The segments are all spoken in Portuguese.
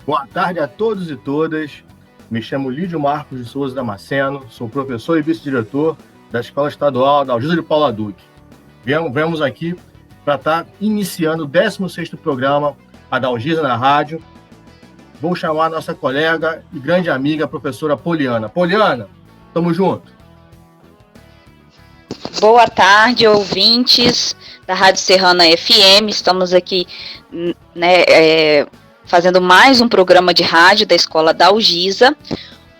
Boa tarde a todos e todas. Me chamo Lídio Marcos de Souza Damasceno, sou professor e vice-diretor da Escola Estadual da Algisa de Paula Duque. Viemos aqui para estar iniciando o 16º programa da Algisa na Rádio. Vou chamar a nossa colega e grande amiga, a professora Poliana. Poliana, tamo junto. Boa tarde, ouvintes da Rádio Serrana FM. Estamos aqui, fazendo mais um programa de rádio da Escola da Algisa.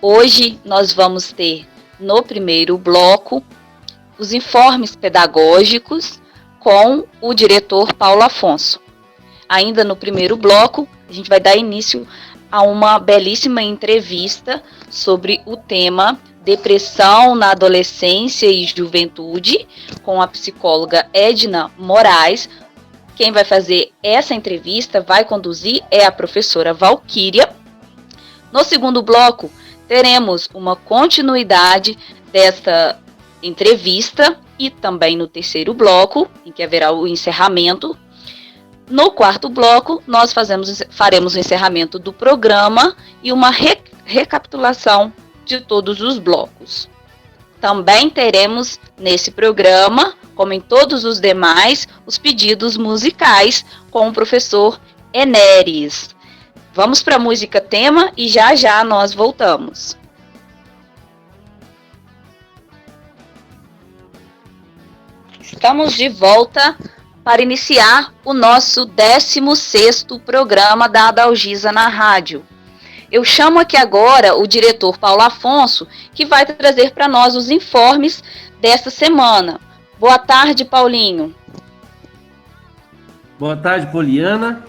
Hoje nós vamos ter, no primeiro bloco, os informes pedagógicos com o diretor Paulo Afonso. Ainda no primeiro bloco, a gente vai dar início a uma belíssima entrevista sobre o tema Depressão na Adolescência e Juventude, com a psicóloga Edna Moraes. Quem vai fazer essa entrevista, vai conduzir, é a professora Valquíria. No segundo bloco, teremos uma continuidade desta entrevista e também no terceiro bloco, em que haverá o encerramento. No quarto bloco, nós faremos o encerramento do programa e uma recapitulação de todos os blocos. Também teremos nesse programa, como em todos os demais, os pedidos musicais com o professor Enéris. Vamos para a música tema e já já nós voltamos. Estamos de volta para iniciar o nosso 16º programa da Algisa na Rádio. Eu chamo aqui agora o diretor Paulo Afonso, que vai trazer para nós os informes desta semana. Boa tarde, Paulinho. Boa tarde, Poliana.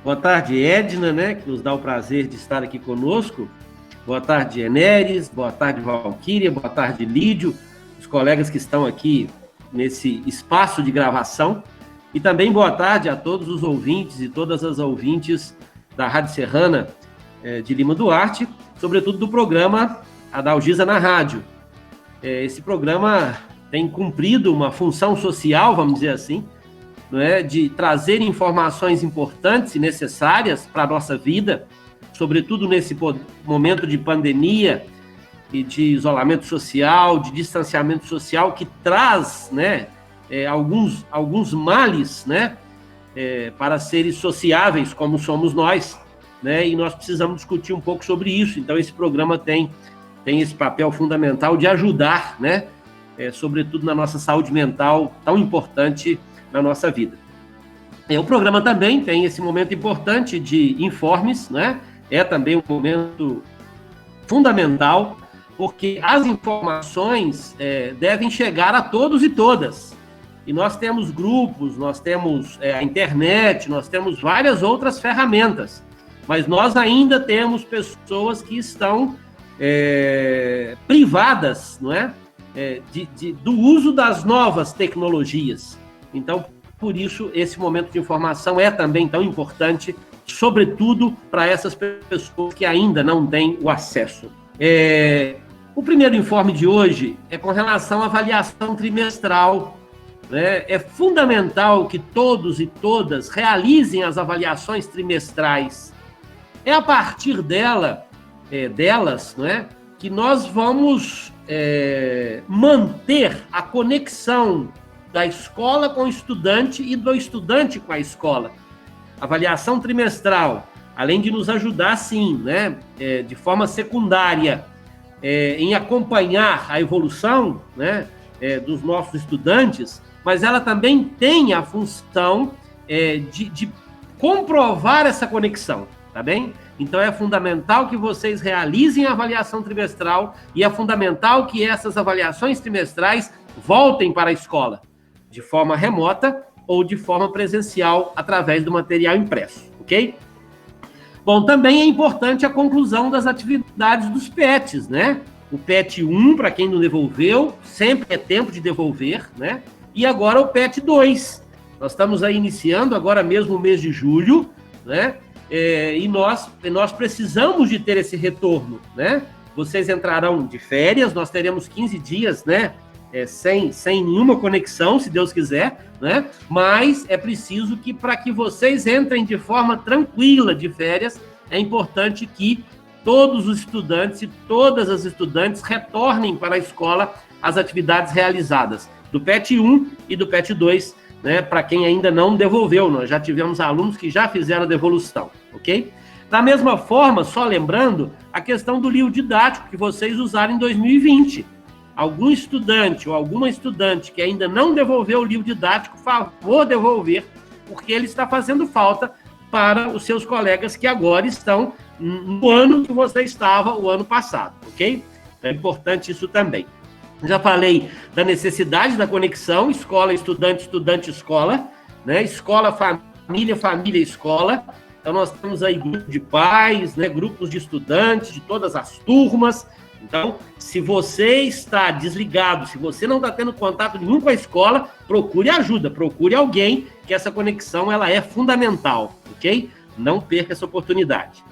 Boa tarde, Edna, que nos dá o prazer de estar aqui conosco. Boa tarde, Enéris. Boa tarde, Valquíria. Boa tarde, Lídio, os colegas que estão aqui nesse espaço de gravação. E também boa tarde a todos os ouvintes e todas as ouvintes da Rádio Serrana de Lima Duarte, sobretudo do programa da Algisa na Rádio. Esse programa tem cumprido uma função social, vamos dizer assim, de trazer informações importantes e necessárias para a nossa vida, sobretudo nesse momento de pandemia e de isolamento social, de distanciamento social, que traz alguns males para seres sociáveis como somos nós. E nós precisamos discutir um pouco sobre isso. Então, esse programa tem esse papel fundamental de ajudar, sobretudo na nossa saúde mental, tão importante na nossa vida. O programa também tem esse momento importante de informes, é também um momento fundamental, porque as informações devem chegar a todos e todas. E nós temos grupos, nós temos a internet, nós temos várias outras ferramentas. Mas nós ainda temos pessoas que estão privadas, do uso das novas tecnologias. Então, por isso, esse momento de informação é também tão importante, sobretudo para essas pessoas que ainda não têm o acesso. O primeiro informe de hoje é com relação à avaliação trimestral. É fundamental que todos e todas realizem as avaliações trimestrais. É a partir delas, que nós vamos manter a conexão da escola com o estudante e do estudante com a escola. A avaliação trimestral, além de nos ajudar, sim, de forma secundária, em acompanhar a evolução dos nossos estudantes, mas ela também tem a função de comprovar essa conexão. Tá bem? Então, é fundamental que vocês realizem a avaliação trimestral e é fundamental que essas avaliações trimestrais voltem para a escola, de forma remota ou de forma presencial, através do material impresso, ok? Bom, também é importante a conclusão das atividades dos PETs, O PET 1, para quem não devolveu, sempre é tempo de devolver, E agora o PET 2. Nós estamos aí iniciando agora mesmo o mês de julho, e nós precisamos de ter esse retorno, Vocês entrarão de férias, nós teremos 15 dias, sem nenhuma conexão, se Deus quiser, Mas é preciso que, para que vocês entrem de forma tranquila de férias, é importante que todos os estudantes e todas as estudantes retornem para a escola as atividades realizadas do PET 1 e do PET 2, né, para quem ainda não devolveu. Nós já tivemos alunos que já fizeram a devolução, ok? Da mesma forma, só lembrando, a questão do livro didático que vocês usaram em 2020. Algum estudante ou alguma estudante que ainda não devolveu o livro didático, favor devolver, porque ele está fazendo falta para os seus colegas que agora estão no ano que você estava o ano passado, ok? É importante isso também. Já falei da necessidade da conexão escola, estudante, estudante, escola, né? Escola, família, família, escola. Então, nós temos aí grupos de pais, né? Grupos de estudantes, de todas as turmas. Então, se você está desligado, se você não está tendo contato nenhum com a escola, procure ajuda, procure alguém, que essa conexão ela é fundamental, ok? Não perca essa oportunidade.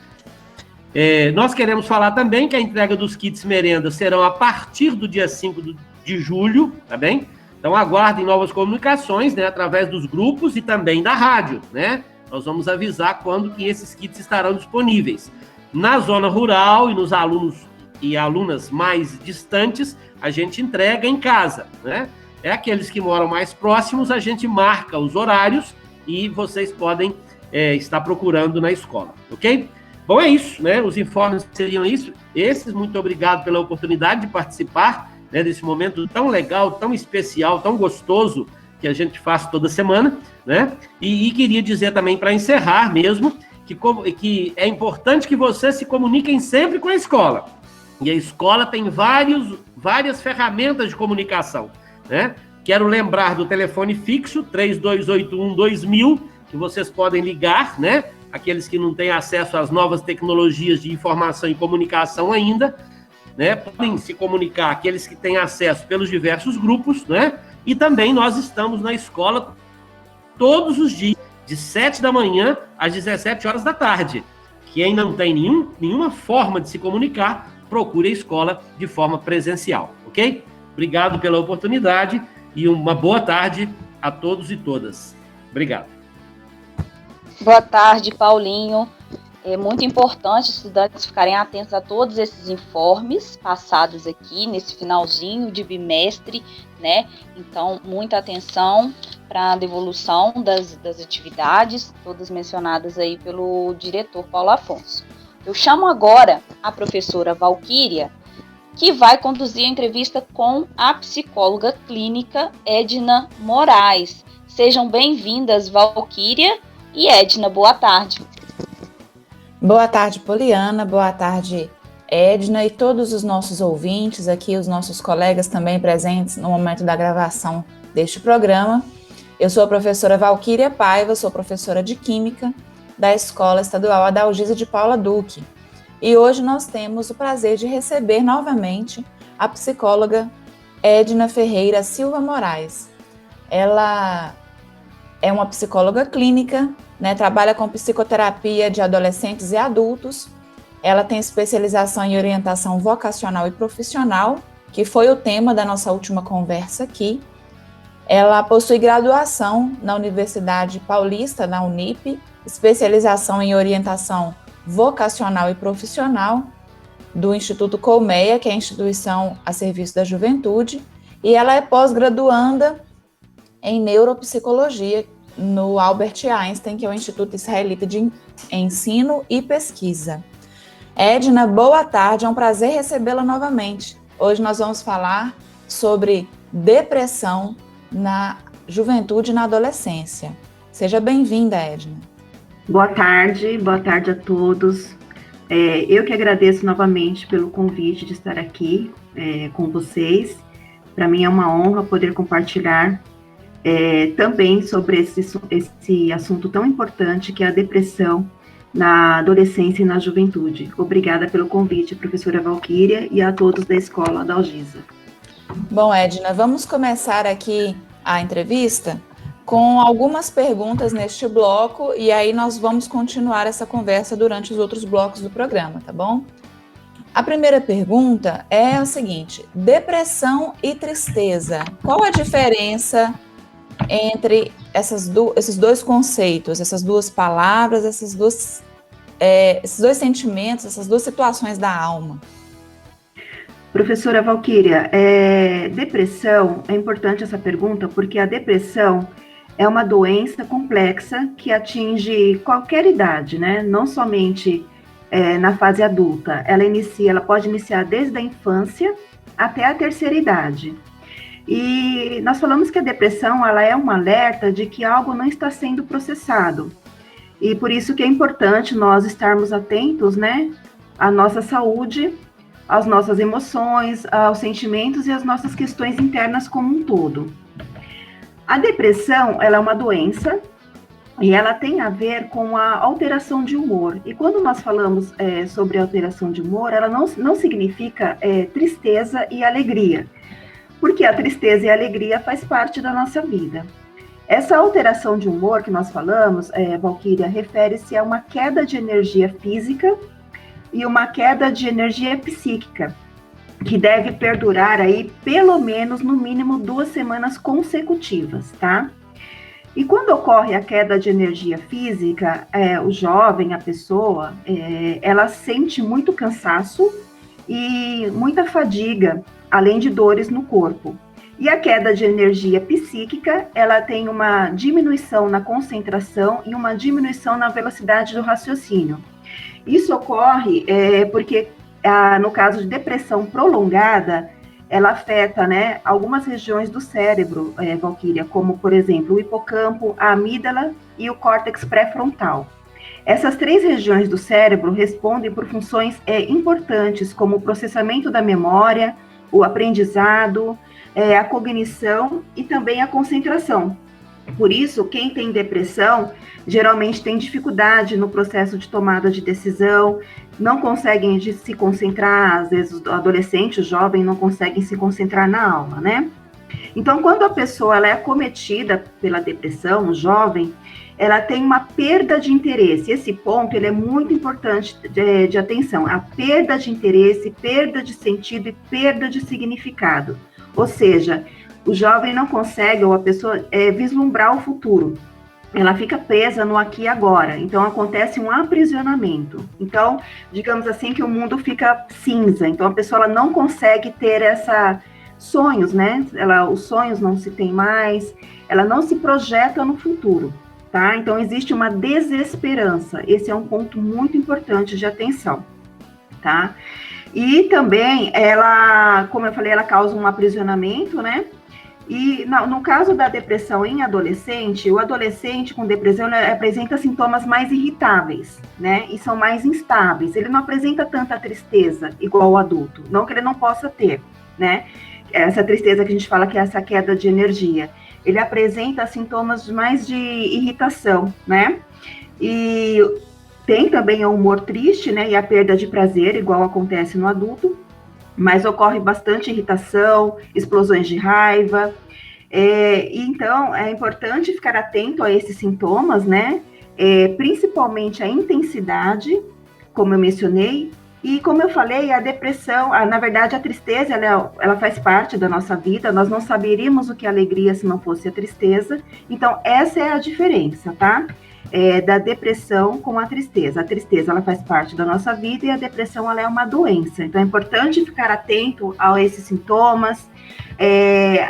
Nós queremos falar também que a entrega dos kits merenda serão a partir do dia 5 de julho, tá bem? Então, aguardem novas comunicações, né, através dos grupos e também da rádio, né? Nós vamos avisar quando que esses kits estarão disponíveis. Na zona rural e nos alunos e alunas mais distantes, a gente entrega em casa, né? Aqueles que moram mais próximos, a gente marca os horários e vocês podem estar procurando na escola, ok? Bom, é isso, né? Os informes seriam esses. Muito obrigado pela oportunidade de participar, né, desse momento tão legal, tão especial, tão gostoso que a gente faz toda semana, né? E queria dizer também, para encerrar mesmo, que é importante que vocês se comuniquem sempre com a escola. E a escola tem várias ferramentas de comunicação, né? Quero lembrar do telefone fixo, 3281-2000, que vocês podem ligar, né? Aqueles que não têm acesso às novas tecnologias de informação e comunicação ainda, né? Podem se comunicar aqueles que têm acesso pelos diversos grupos, né? E também nós estamos na escola todos os dias, de 7 da manhã às 17 horas da tarde. Quem não tem nenhuma forma de se comunicar, procure a escola de forma presencial, ok? Obrigado pela oportunidade e uma boa tarde a todos e todas. Obrigado. Boa tarde, Paulinho. É muito importante os estudantes ficarem atentos a todos esses informes passados aqui nesse finalzinho de bimestre, né? Então, muita atenção para a devolução das atividades, todas mencionadas aí pelo diretor Paulo Afonso. Eu chamo agora a professora Valquíria, que vai conduzir a entrevista com a psicóloga clínica Edna Moraes. Sejam bem-vindas, Valquíria e Edna, boa tarde. Boa tarde, Poliana, boa tarde, Edna, e todos os nossos ouvintes aqui, os nossos colegas também presentes no momento da gravação deste programa. Eu sou a professora Valquíria Paiva, sou professora de Química da Escola Estadual Adalgisa de Paula Duque. E hoje nós temos o prazer de receber novamente a psicóloga Edna Ferreira Silva Moraes. Ela é uma psicóloga clínica, né, trabalha com psicoterapia de adolescentes e adultos. Ela tem especialização em orientação vocacional e profissional, que foi o tema da nossa última conversa aqui. Ela possui graduação na Universidade Paulista, na Unip, especialização em orientação vocacional e profissional do Instituto Colmeia, que é a instituição a serviço da juventude, e ela é pós-graduanda em neuropsicologia no Albert Einstein, que é o Instituto Israelita de Ensino e Pesquisa. Edna, boa tarde, é um prazer recebê-la novamente. Hoje nós vamos falar sobre depressão na juventude e na adolescência. Seja bem-vinda, Edna. Boa tarde a todos. Eu que agradeço novamente pelo convite de estar aqui com vocês. Para mim é uma honra poder compartilhar também sobre esse assunto tão importante que é a depressão na adolescência e na juventude. Obrigada pelo convite, professora Valquíria, e a todos da Escola Adalgisa. Bom, Edna, vamos começar aqui a entrevista com algumas perguntas neste bloco e aí nós vamos continuar essa conversa durante os outros blocos do programa, tá bom? A primeira pergunta é a seguinte: depressão e tristeza. Qual a diferença entre esses dois conceitos, essas duas palavras, essas duas esses dois sentimentos, essas duas situações da alma? Professora Valquíria, depressão, é importante essa pergunta, porque a depressão é uma doença complexa que atinge qualquer idade, né? Não somente na fase adulta. Ela pode iniciar desde a infância até a terceira idade. E nós falamos que a depressão, ela é um alerta de que algo não está sendo processado. E por isso que é importante nós estarmos atentos, né, à nossa saúde, às nossas emoções, aos sentimentos e às nossas questões internas como um todo. A depressão, ela é uma doença e ela tem a ver com a alteração de humor. E quando nós falamos sobre alteração de humor, ela não significa tristeza e alegria, porque a tristeza e a alegria faz parte da nossa vida. Essa alteração de humor que nós falamos, Valquíria, refere-se a uma queda de energia física e uma queda de energia psíquica, que deve perdurar aí pelo menos, no mínimo, 2 semanas consecutivas, tá? E quando ocorre a queda de energia física, o jovem, a pessoa, ela sente muito cansaço e muita fadiga, além de dores no corpo. E a queda de energia psíquica, ela tem uma diminuição na concentração e uma diminuição na velocidade do raciocínio. Isso ocorre porque, no caso de depressão prolongada, ela afeta, né, algumas regiões do cérebro, Valquíria, como, por exemplo, o hipocampo, a amígdala e o córtex pré-frontal. Essas 3 regiões do cérebro respondem por funções importantes, como o processamento da memória, o aprendizado, a cognição e também a concentração. Por isso, quem tem depressão geralmente tem dificuldade no processo de tomada de decisão, não conseguem se concentrar, às vezes o adolescente, o jovem, não conseguem se concentrar na aula, né? Então, quando a pessoa ela é acometida pela depressão, o jovem, ela tem uma perda de interesse. Esse ponto ele é muito importante de atenção. A perda de interesse, perda de sentido e perda de significado. Ou seja, o jovem não consegue, ou a pessoa, vislumbrar o futuro. Ela fica presa no aqui e agora. Então, acontece um aprisionamento. Então, digamos assim, que o mundo fica cinza. Então, a pessoa ela não consegue ter sonhos, né? Os sonhos não se tem mais. Ela não se projeta no futuro, tá? Então, existe uma desesperança. Esse é um ponto muito importante de atenção, tá? E também, ela, como eu falei, ela causa um aprisionamento, né? E no caso da depressão em adolescente, o adolescente com depressão ele apresenta sintomas mais irritáveis, né? E são mais instáveis. Ele não apresenta tanta tristeza igual o adulto, não que ele não possa ter, né? Essa tristeza que a gente fala que é essa queda de energia. Ele apresenta sintomas mais de irritação, né? E tem também o humor triste, né? E a perda de prazer, igual acontece no adulto. Mas ocorre bastante irritação, explosões de raiva. Então, é importante ficar atento a esses sintomas, né? Principalmente a intensidade, como eu mencionei, e como eu falei, a depressão, na verdade, a tristeza, ela faz parte da nossa vida, nós não saberíamos o que é alegria se não fosse a tristeza, então essa é a diferença, tá? Da depressão com a tristeza. A tristeza, ela faz parte da nossa vida e a depressão, ela é uma doença. Então, é importante ficar atento a esses sintomas,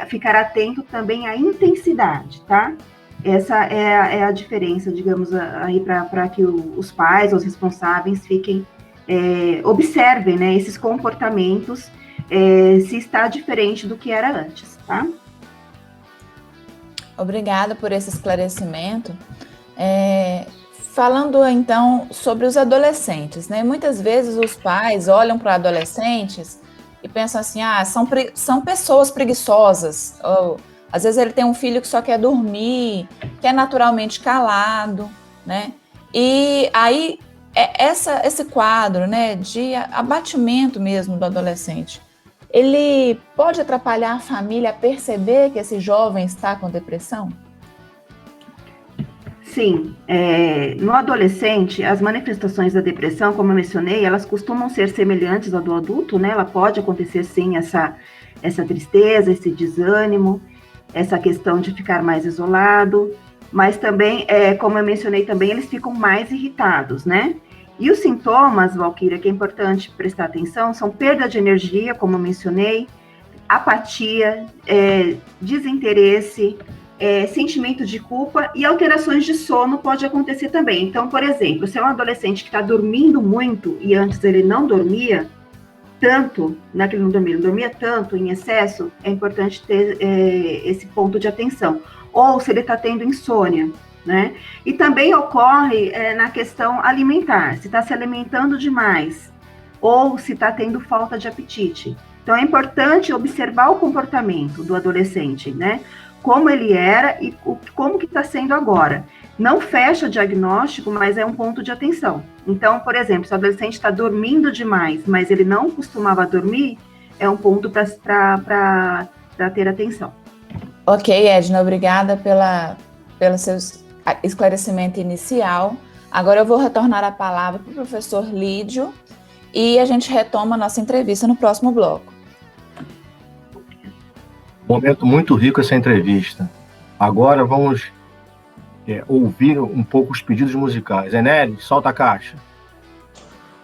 ficar atento também à intensidade, tá? Essa é a diferença, digamos, aí para que os pais, os responsáveis, observem, né, esses comportamentos, se está diferente do que era antes, tá? Obrigada por esse esclarecimento. Falando então sobre os adolescentes, né? Muitas vezes os pais olham para adolescentes e pensam assim, são pessoas preguiçosas, ou às vezes ele tem um filho que só quer dormir, que é naturalmente calado, né? E aí esse quadro, né, de abatimento mesmo do adolescente, ele pode atrapalhar a família a perceber que esse jovem está com depressão? Sim, no adolescente, as manifestações da depressão, como eu mencionei, elas costumam ser semelhantes ao do adulto, né? Ela pode acontecer, sim, essa tristeza, esse desânimo, essa questão de ficar mais isolado, mas também, como eu mencionei também, eles ficam mais irritados, né? E os sintomas, Valquíria, que é importante prestar atenção, são perda de energia, como eu mencionei, apatia, desinteresse, sentimento de culpa e alterações de sono pode acontecer também. Então, por exemplo, se é um adolescente que está dormindo muito e antes ele não dormia tanto, não é que ele não dormia tanto, em excesso, é importante ter esse ponto de atenção. Ou se ele está tendo insônia, né? E também ocorre na questão alimentar, se está se alimentando demais ou se está tendo falta de apetite. Então, é importante observar o comportamento do adolescente, né? Como ele era e como que está sendo agora. Não fecha o diagnóstico, mas é um ponto de atenção. Então, por exemplo, se o adolescente está dormindo demais, mas ele não costumava dormir, é um ponto para ter atenção. Ok, Edna, obrigada pelo seu esclarecimento inicial. Agora eu vou retornar a palavra para o professor Lídio e a gente retoma a nossa entrevista no próximo bloco. Momento muito rico essa entrevista. Agora vamos ouvir um pouco os pedidos musicais. Enélis, solta a caixa.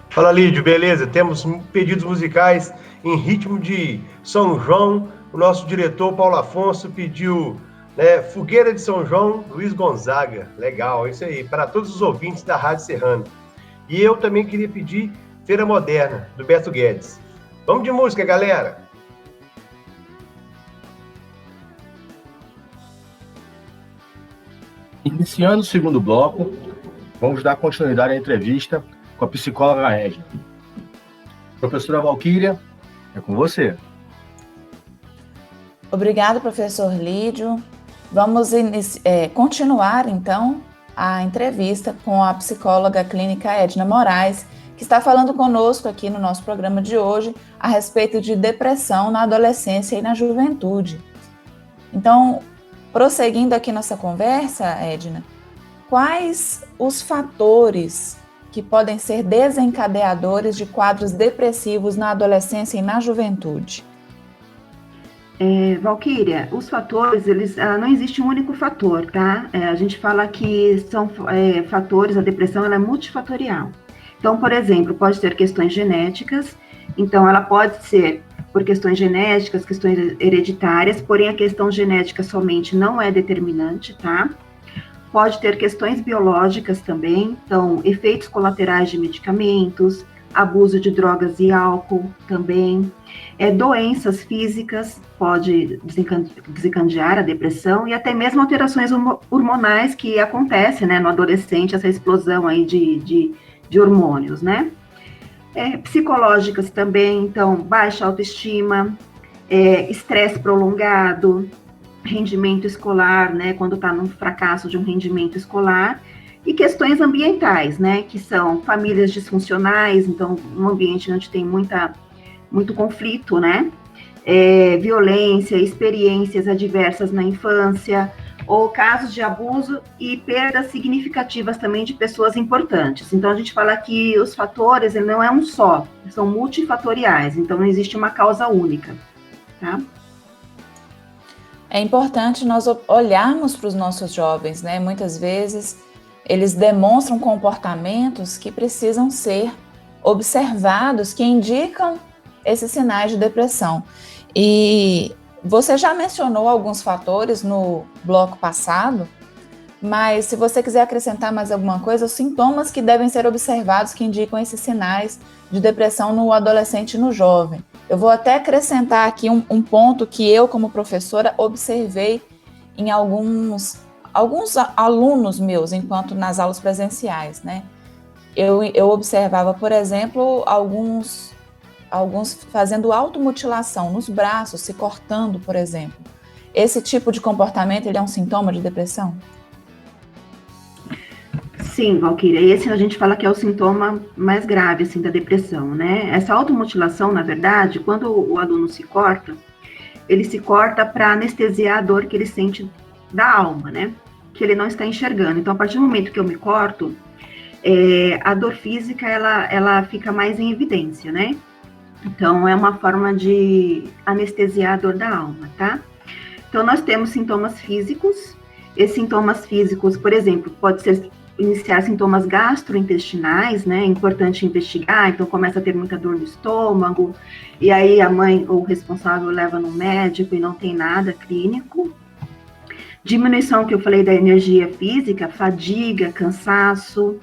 Fala, Lídio, beleza? Temos pedidos musicais em ritmo de São João. O nosso diretor, Paulo Afonso, pediu Fogueira de São João, Luiz Gonzaga. Legal, é isso aí, para todos os ouvintes da Rádio Serrana. E eu também queria pedir Feira Moderna, do Beto Guedes. Vamos de música, galera! Iniciando o segundo bloco, vamos dar continuidade à entrevista com a psicóloga Edna. Professora Valquíria, é com você. Obrigada, professor Lídio. Vamos continuar, então, a entrevista com a psicóloga clínica Edna Moraes, que está falando conosco aqui no nosso programa de hoje a respeito de depressão na adolescência e na juventude. Então, prosseguindo aqui nossa conversa, Edna, quais os fatores que podem ser desencadeadores de quadros depressivos na adolescência e na juventude? Valquíria, os fatores, não existe um único fator, tá? A gente fala que são fatores, a depressão ela é multifatorial. Então, por exemplo, pode ter questões genéticas, então ela pode ser por questões genéticas, questões hereditárias, porém a questão genética somente não é determinante, tá? Pode ter questões biológicas também, então efeitos colaterais de medicamentos, abuso de drogas e álcool também, doenças físicas pode desencadear a depressão e até mesmo alterações hormonais que acontecem, né, no adolescente, essa explosão aí de hormônios, né? Psicológicas também, então, baixa autoestima, estresse prolongado, rendimento escolar, né, quando está num fracasso de um rendimento escolar, e questões ambientais, né, que são famílias disfuncionais, então, um ambiente onde tem muito conflito, né, violência, experiências adversas na infância, ou casos de abuso e perdas significativas também de pessoas importantes. Então, a gente fala que os fatores, ele não é um só, são multifatoriais, então não existe uma causa única, tá? É importante nós olharmos para os nossos jovens, né? Muitas vezes eles demonstram comportamentos que precisam ser observados, que indicam esses sinais de depressão. E você já mencionou alguns fatores no bloco passado, mas se você quiser acrescentar mais alguma coisa, os sintomas que devem ser observados que indicam esses sinais de depressão no adolescente e no jovem. Eu vou até acrescentar aqui um ponto que eu, como professora, observei em alguns alunos meus, enquanto nas aulas presenciais, né? Eu observava, por exemplo, alguns fazendo automutilação nos braços, se cortando, por exemplo. Esse tipo de comportamento, ele é um sintoma de depressão? Sim, Valquíria, esse a gente fala que é o sintoma mais grave, assim, da depressão, né? Essa automutilação, na verdade, quando o aluno se corta, ele se corta para anestesiar a dor que ele sente da alma, né? Que ele não está enxergando. Então, a partir do momento que eu me corto, a dor física, ela fica mais em evidência, né? Então, é uma forma de anestesiar a dor da alma, tá? Então, nós temos sintomas físicos. Esses sintomas físicos, por exemplo, pode ser iniciar sintomas gastrointestinais, né? É importante investigar, então começa a ter muita dor no estômago, e aí a mãe ou o responsável leva no médico e não tem nada clínico. Diminuição que eu falei da energia física, fadiga, cansaço,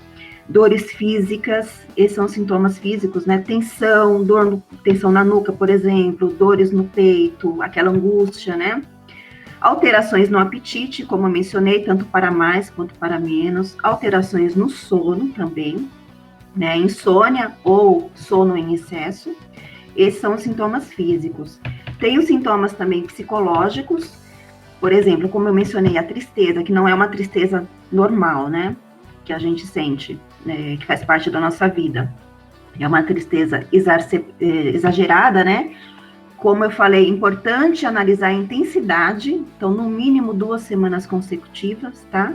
dores físicas, esses são sintomas físicos, né? Tensão, tensão na nuca, por exemplo, dores no peito, aquela angústia, né? Alterações no apetite, como eu mencionei, tanto para mais quanto para menos. Alterações no sono também, né? Insônia ou sono em excesso. Esses são os sintomas físicos. Tem os sintomas também psicológicos, por exemplo, como eu mencionei, a tristeza, que não é uma tristeza normal, né? Que a gente sente, né? Que faz parte da nossa vida. É uma tristeza exagerada, né? Como eu falei, é importante analisar a intensidade, então, no mínimo 2 semanas consecutivas, tá?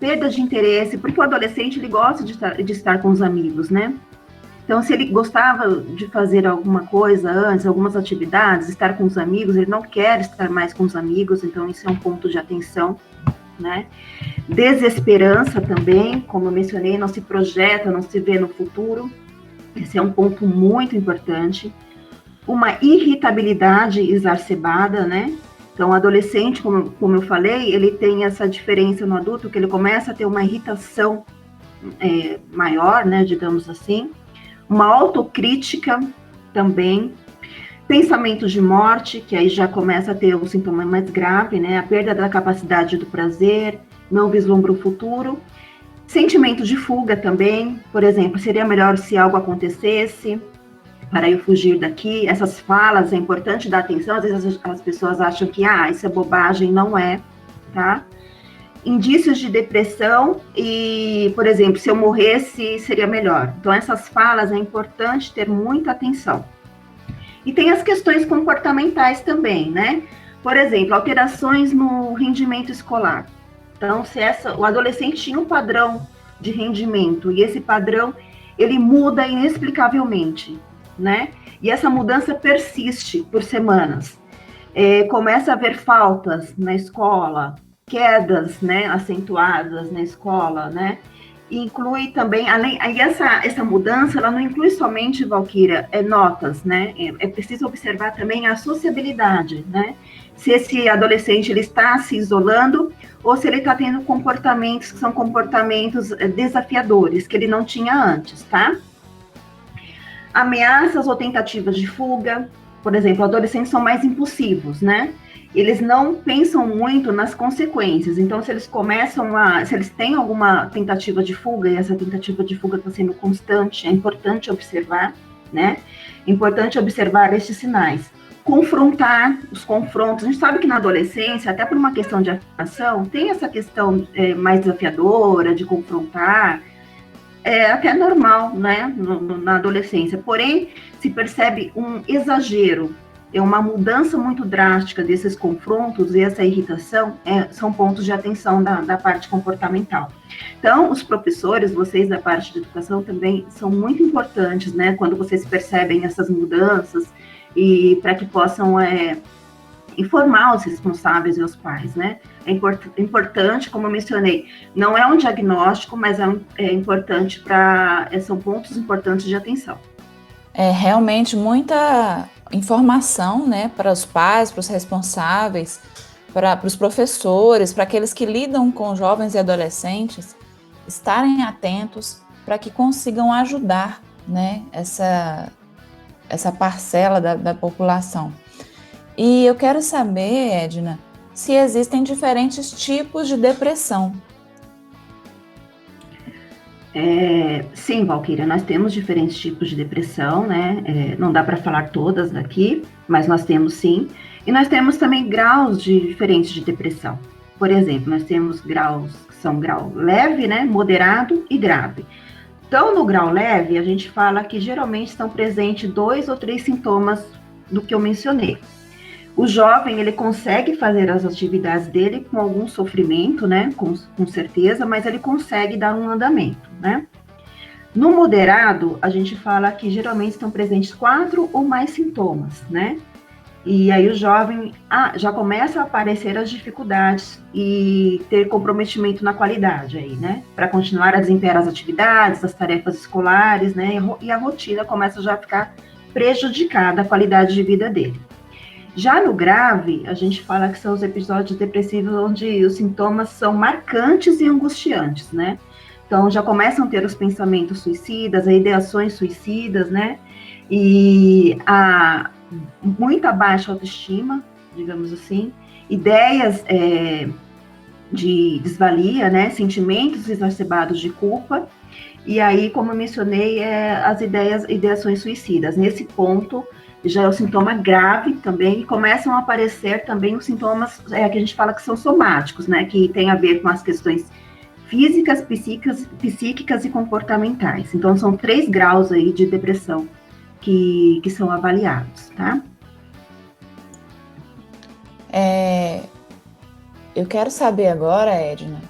Perda de interesse, porque o adolescente, ele gosta de estar com os amigos, né? Então, se ele gostava de fazer alguma coisa antes, algumas atividades, estar com os amigos, ele não quer estar mais com os amigos, então isso é um ponto de atenção, né? Desesperança também, como eu mencionei, não se projeta, não se vê no futuro, esse é um ponto muito importante. Uma irritabilidade exacerbada, né? Então, o adolescente, como eu falei, ele tem essa diferença no adulto, que ele começa a ter uma irritação maior, né, digamos assim. Uma autocrítica também. Pensamentos de morte, que aí já começa a ter um sintoma mais grave, né? A perda da capacidade do prazer, não vislumbra o futuro. Sentimentos de fuga também, por exemplo, seria melhor se algo acontecesse para eu fugir daqui. Essas falas, é importante dar atenção, às vezes as pessoas acham que, isso é bobagem, não é, tá? Indícios de depressão e, por exemplo, se eu morresse, seria melhor. Então, essas falas é importante ter muita atenção. E tem as questões comportamentais também, né? Por exemplo, alterações no rendimento escolar. Então, se o adolescente tinha um padrão de rendimento e esse padrão, ele muda inexplicavelmente, né? E essa mudança persiste por semanas. Começa a haver faltas na escola, quedas, né, acentuadas na escola, né? Inclui também, essa mudança, ela não inclui somente, Valquíria, notas, né? É preciso observar também a sociabilidade, né? Se esse adolescente ele está se isolando ou se ele está tendo comportamentos que são comportamentos desafiadores, que ele não tinha antes, tá? Ameaças ou tentativas de fuga, por exemplo, adolescentes são mais impulsivos, né? Eles não pensam muito nas consequências. Então, se eles têm alguma tentativa de fuga, e essa tentativa de fuga está sendo constante, é importante observar, né? Importante observar estes sinais. Confrontar os confrontos. A gente sabe que na adolescência, até por uma questão de afirmação, tem essa questão mais desafiadora de confrontar, até normal, né, na adolescência. Porém, se percebe um exagero, uma mudança muito drástica desses confrontos e essa irritação são pontos de atenção da parte comportamental. Então, os professores, vocês da parte de educação também são muito importantes, né, quando vocês percebem essas mudanças e para que possam informar os responsáveis e os pais, né? É importante, como eu mencionei, não é um diagnóstico, mas é importante são pontos importantes de atenção. É realmente muita informação, né, para os pais, para os responsáveis, para os professores, para aqueles que lidam com jovens e adolescentes, estarem atentos para que consigam ajudar, né, essa parcela da população. E eu quero saber, Edna, se existem diferentes tipos de depressão. Sim, Valquíria, nós temos diferentes tipos de depressão, né? Não dá para falar todas aqui, mas nós temos sim. E nós temos também graus diferentes de depressão. Por exemplo, nós temos graus que são grau leve, né? Moderado e grave. Então, no grau leve, a gente fala que geralmente estão presentes 2 ou 3 sintomas do que eu mencionei. O jovem, ele consegue fazer as atividades dele com algum sofrimento, né, com certeza, mas ele consegue dar um andamento, né. No moderado, a gente fala que geralmente estão presentes 4 ou mais sintomas, né. E aí o jovem já começa a aparecer as dificuldades e ter comprometimento na qualidade aí, né? Para continuar a desempenhar as atividades, as tarefas escolares, né? E a rotina começa já a ficar prejudicada, a qualidade de vida dele. Já no grave, a gente fala que são os episódios depressivos onde os sintomas são marcantes e angustiantes, né? Então já começam a ter os pensamentos suicidas, as ideações suicidas, né? E muita baixa autoestima, digamos assim, ideias de desvalia, né, sentimentos exacerbados de culpa, e aí, como eu mencionei, as ideações suicidas. Nesse ponto, já é um sintoma grave também, e começam a aparecer também os sintomas que a gente fala que são somáticos, né, que tem a ver com as questões físicas, psíquicas e comportamentais. Então, são 3 graus aí de depressão que são avaliados, tá? Eu quero saber agora, Edna,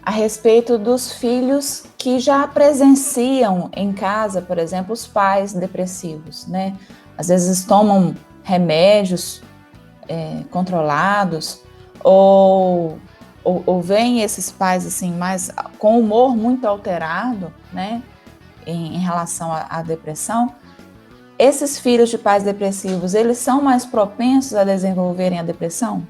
a respeito dos filhos que já presenciam em casa, por exemplo, os pais depressivos, né? Às vezes tomam remédios controlados ou veem esses pais assim, mais com humor muito alterado, né? Em relação à depressão. Esses filhos de pais depressivos, eles são mais propensos a desenvolverem a depressão?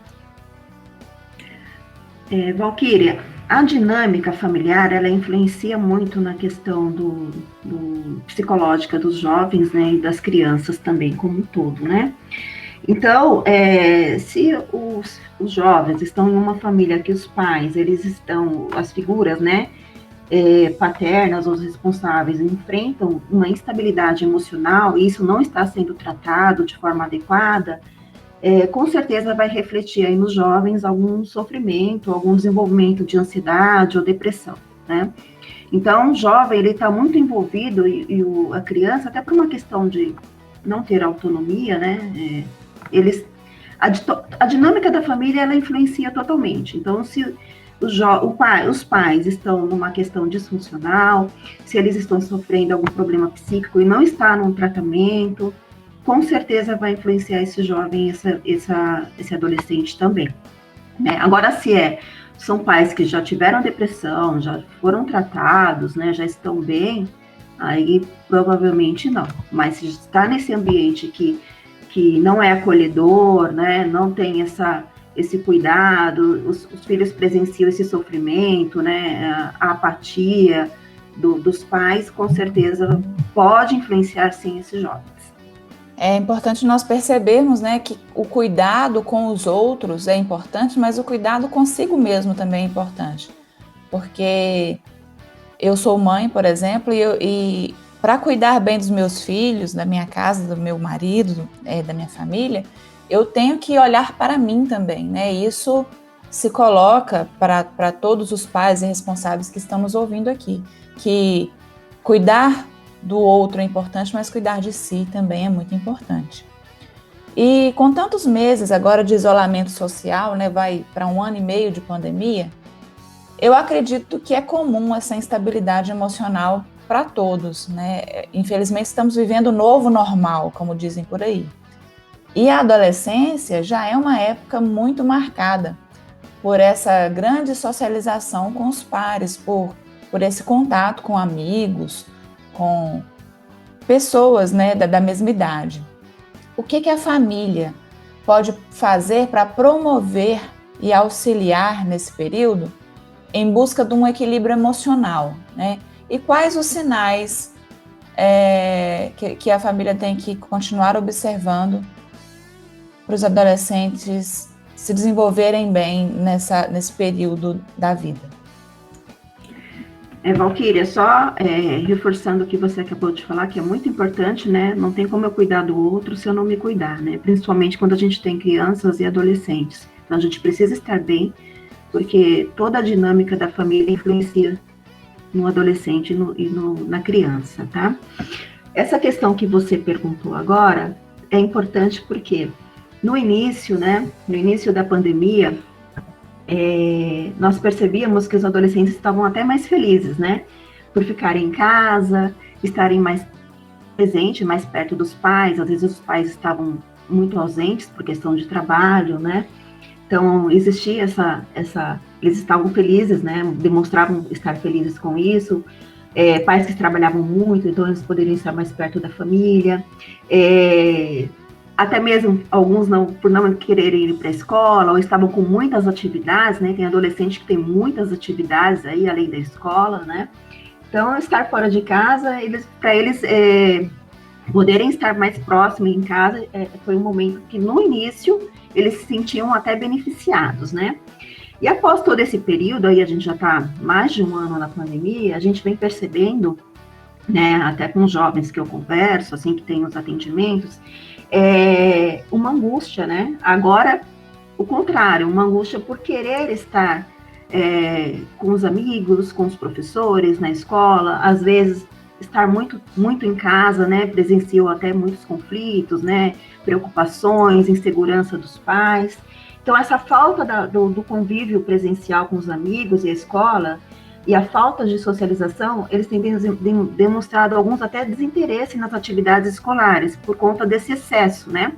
Valquíria, a dinâmica familiar, ela influencia muito na questão do psicológica dos jovens, né, e das crianças também, como um todo, né? Então, se os jovens estão em uma família que os pais, eles estão, as figuras, né, paternas ou responsáveis enfrentam uma instabilidade emocional e isso não está sendo tratado de forma adequada, com certeza vai refletir aí nos jovens algum sofrimento, algum desenvolvimento de ansiedade ou depressão, né? Então, o jovem, ele está muito envolvido, a criança, até por uma questão de não ter autonomia, né? A dinâmica da família, ela influencia totalmente. Então, se os pais estão numa questão disfuncional, se eles estão sofrendo algum problema psíquico e não está num tratamento, com certeza vai influenciar esse jovem, esse adolescente também, né? Agora, são pais que já tiveram depressão, já foram tratados, né, já estão bem, aí provavelmente não. Mas se está nesse ambiente que não é acolhedor, né, não tem esse cuidado, os filhos presenciam esse sofrimento, né, a apatia dos pais, com certeza pode influenciar sim esses jovens. É importante nós percebermos, né, que o cuidado com os outros é importante, mas o cuidado consigo mesmo também é importante. Porque eu sou mãe, por exemplo, e para cuidar bem dos meus filhos, da minha casa, do meu marido, da minha família, eu tenho que olhar para mim também, né? Isso se coloca para todos os pais e responsáveis que estão nos ouvindo aqui, que cuidar do outro é importante, mas cuidar de si também é muito importante. E com tantos meses agora de isolamento social, né, vai para 1 ano e meio de pandemia, eu acredito que é comum essa instabilidade emocional para todos, né? Infelizmente estamos vivendo o novo normal, como dizem por aí. E a adolescência já é uma época muito marcada por essa grande socialização com os pares, por esse contato com amigos, com pessoas, né, da mesma idade. O que a família pode fazer para promover e auxiliar nesse período em busca de um equilíbrio emocional, né? E quais os sinais que a família tem que continuar observando para os adolescentes se desenvolverem bem nesse período da vida? Valquíria, só reforçando o que você acabou de falar, que é muito importante, né? Não tem como eu cuidar do outro se eu não me cuidar, né? Principalmente quando a gente tem crianças e adolescentes. Então, a gente precisa estar bem, porque toda a dinâmica da família influencia no adolescente e na criança, tá? Essa questão que você perguntou agora é importante porque no início, né? No início da pandemia, nós percebíamos que os adolescentes estavam até mais felizes, né? Por ficarem em casa, estarem mais presentes, mais perto dos pais. Às vezes os pais estavam muito ausentes por questão de trabalho, né? Então, existia eles estavam felizes, né? Demonstravam estar felizes com isso. Pais que trabalhavam muito, então eles poderiam estar mais perto da família. Até mesmo alguns por não quererem ir para a escola, ou estavam com muitas atividades, né? Tem adolescente que tem muitas atividades aí, além da escola, né? Então, estar fora de casa, para eles poderem estar mais próximos em casa, foi um momento que, no início, eles se sentiam até beneficiados, né? E após todo esse período, aí a gente já está mais de um ano na pandemia, a gente vem percebendo, né, até com os jovens que eu converso, assim, que tem os atendimentos, uma angústia, né? Agora, o contrário, uma angústia por querer estar com os amigos, com os professores, na escola, às vezes estar muito, muito em casa, né? Presenciou até muitos conflitos, né? Preocupações, insegurança dos pais. Então, essa falta do convívio presencial com os amigos e a escola, e a falta de socialização, eles têm demonstrado alguns até desinteresse nas atividades escolares, por conta desse excesso, né?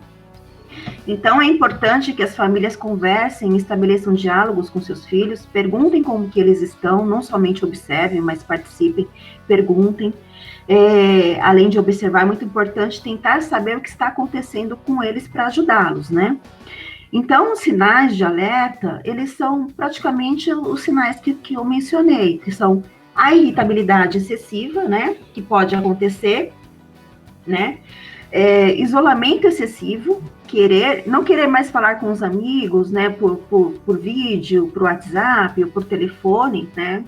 Então, é importante que as famílias conversem, estabeleçam diálogos com seus filhos, perguntem como que eles estão, não somente observem, mas participem, perguntem. Além de observar, é muito importante tentar saber o que está acontecendo com eles para ajudá-los, né? Então, os sinais de alerta, eles são praticamente os sinais que eu mencionei, que são a irritabilidade excessiva, né, que pode acontecer, né, isolamento excessivo, não querer mais falar com os amigos, né, por vídeo, por WhatsApp ou por telefone, né,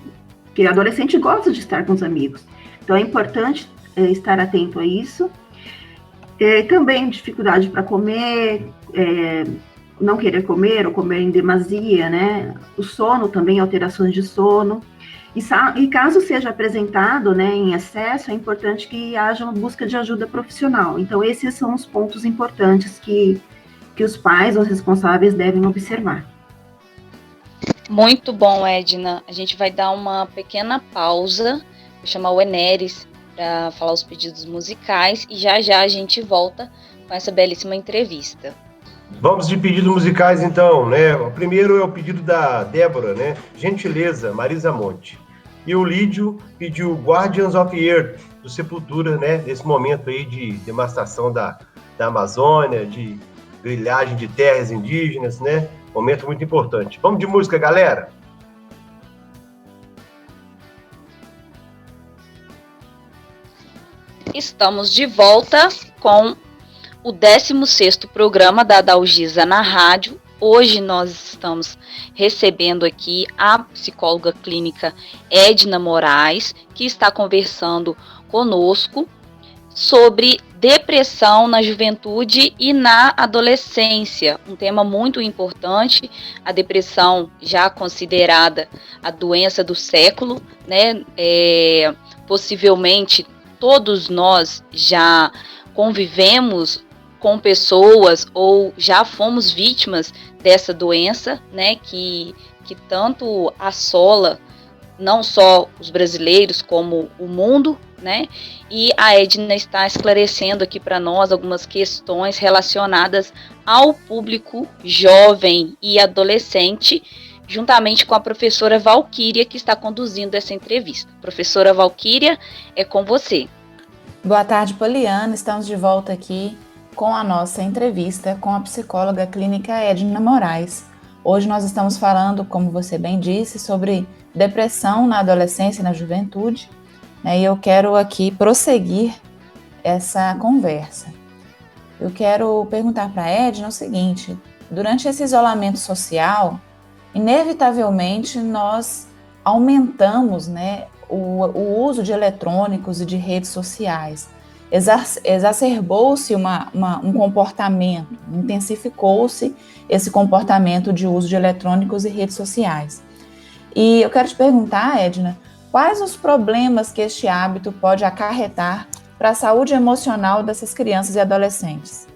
porque adolescente gosta de estar com os amigos. Então, é importante estar atento a isso. Também dificuldade para comer, não querer comer ou comer em demasia, né? O sono também, alterações de sono. E caso seja apresentado, né, em excesso, é importante que haja uma busca de ajuda profissional. Então, esses são os pontos importantes que os pais, os responsáveis, devem observar. Muito bom, Edna. A gente vai dar uma pequena pausa, vou chamar o Enéris para falar os pedidos musicais e já a gente volta com essa belíssima entrevista. Vamos de pedidos musicais, então, né? O primeiro é o pedido da Débora, né? Gentileza, Marisa Monte. E o Lídio pediu Guardians of Earth, do Sepultura, né? Nesse momento aí de devastação da Amazônia, de grilhagem de terras indígenas, né? Momento muito importante. Vamos de música, galera? Estamos de volta com o 16º programa da Adalgisa na rádio. Hoje nós estamos recebendo aqui a psicóloga clínica Edna Moraes, que está conversando conosco sobre depressão na juventude e na adolescência, um tema muito importante, a depressão já considerada a doença do século, né? Possivelmente todos nós já convivemos com pessoas ou já fomos vítimas dessa doença, né, que tanto assola não só os brasileiros como o mundo, né? E a Edna está esclarecendo aqui para nós algumas questões relacionadas ao público jovem e adolescente, juntamente com a professora Valquíria, que está conduzindo essa entrevista. Professora Valquíria, é com você. Boa tarde, Poliana. Estamos de volta aqui com a nossa entrevista com a psicóloga clínica Edna Moraes. Hoje nós estamos falando, como você bem disse, sobre depressão na adolescência e na juventude, né? E eu quero aqui prosseguir essa conversa. Eu quero perguntar para a Edna o seguinte: durante esse isolamento social, inevitavelmente nós aumentamos, né, o uso de eletrônicos e de redes sociais. Exacerbou-se um comportamento, intensificou-se esse comportamento de uso de eletrônicos e redes sociais. E eu quero te perguntar, Edna, quais os problemas que este hábito pode acarretar para a saúde emocional dessas crianças e adolescentes?